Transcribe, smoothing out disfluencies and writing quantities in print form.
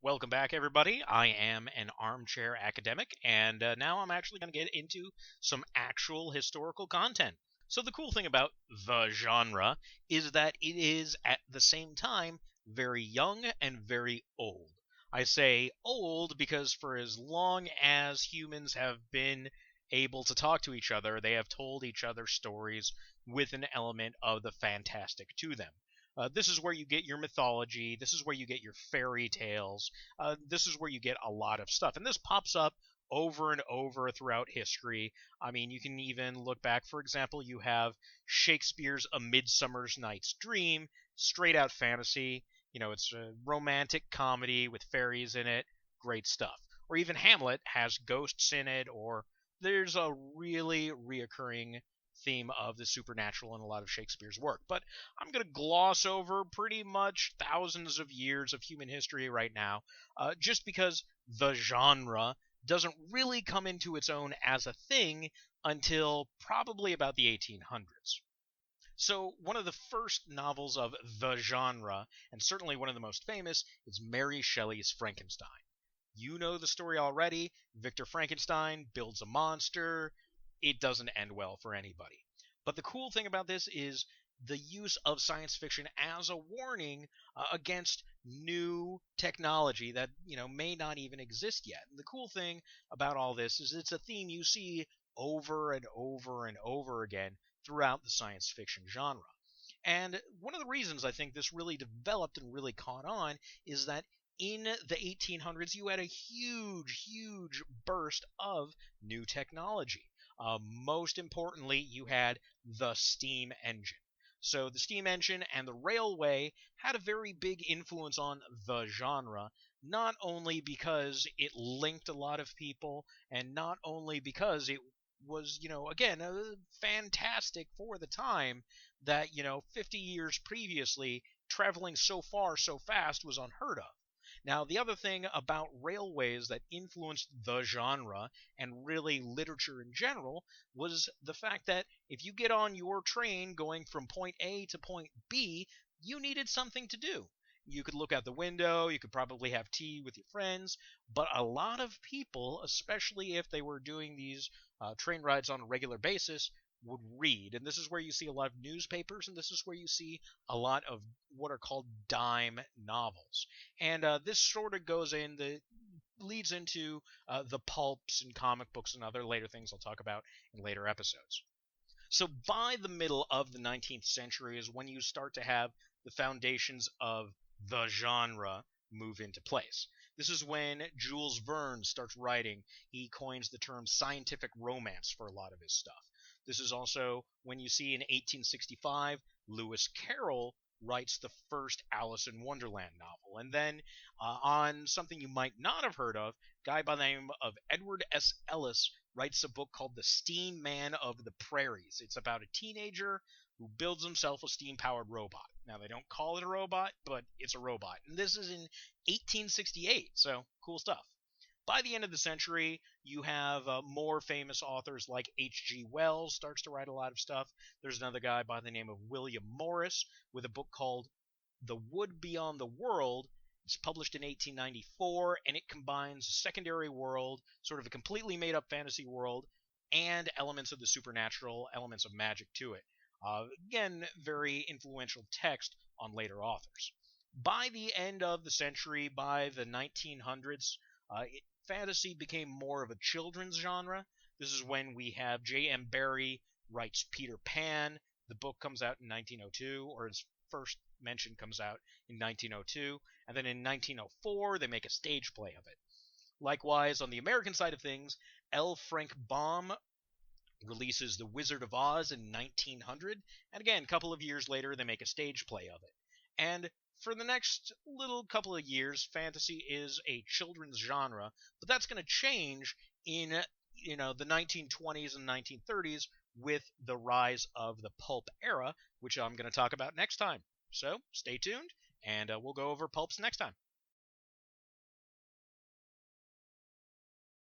Welcome back, everybody. I am an armchair academic, and now I'm actually going to get into some actual historical content. So, the cool thing about the genre is that it is, at the same time, very young and very old. I say old because for as long as humans have been able to talk to each other, they have told each other stories with an element of the fantastic to them. This is where you get your mythology. This is where you get your fairy tales. This is where you get a lot of stuff. And this pops up over and over throughout history. I mean, you can even look back, for example, you have Shakespeare's A Midsummer's Night's Dream, straight out fantasy. It's a romantic comedy with fairies in it. Great stuff. Or even Hamlet has ghosts in it, or there's a really reoccurring theme of the supernatural in a lot of Shakespeare's work. But I'm going to gloss over pretty much thousands of years of human history right now, just because the genre doesn't really come into its own as a thing until probably about the 1800s. So, one of the first novels of the genre, and certainly one of the most famous, is Mary Shelley's Frankenstein. You know the story already. Victor Frankenstein builds a monster. It doesn't end well for anybody. But the cool thing about this is the use of science fiction as a warning against new technology that may not even exist yet. And the cool thing about all this is it's a theme you see over and over and over again throughout the science fiction genre. And one of the reasons I think this really developed and really caught on is that in the 1800s, you had a huge burst of new technology. Most importantly, you had the steam engine. So the steam engine and the railway had a very big influence on the genre, not only because it linked a lot of people, and not only because it was, again, fantastic for the time that, 50 years previously, traveling so far so fast was unheard of. Now, the other thing about railways that influenced the genre and really literature in general was the fact that if you get on your train going from point A to point B, you needed something to do. You could look out the window, you could probably have tea with your friends, but a lot of people, especially if they were doing these train rides on a regular basis, would read. And this is where you see a lot of newspapers, and this is where you see a lot of what are called dime novels. And this sort of leads into the pulps and comic books and other later things I'll talk about in later episodes. So by the middle of the 19th century is when you start to have the foundations of the genre move into place. This is when Jules Verne starts writing. He coins the term scientific romance for a lot of his stuff. This is also when you see in 1865, Lewis Carroll writes the first Alice in Wonderland novel. And then on something you might not have heard of, a guy by the name of Edward S. Ellis writes a book called The Steam Man of the Prairies. It's about a teenager who builds himself a steam-powered robot. Now, they don't call it a robot, but it's a robot. And this is in 1868, so cool stuff. By the end of the century, you have more famous authors like H.G. Wells starts to write a lot of stuff. There's another guy by the name of William Morris with a book called The Wood Beyond the World. It's published in 1894, and it combines secondary world, sort of a completely made-up fantasy world, and elements of the supernatural, elements of magic to it. Again, very influential text on later authors. By the end of the century, by the 1900s, fantasy became more of a children's genre. This is when we have J.M. Barrie writes Peter Pan. The book comes out in 1902, or its first mention comes out in 1902. And then in 1904, they make a stage play of it. Likewise, on the American side of things, L. Frank Baum releases The Wizard of Oz in 1900. And again, a couple of years later, they make a stage play of it. And for the next little couple of years, fantasy is a children's genre, but that's going to change in the 1920s and 1930s with the rise of the pulp era, which I'm going to talk about next time. So stay tuned, and we'll go over pulps next time.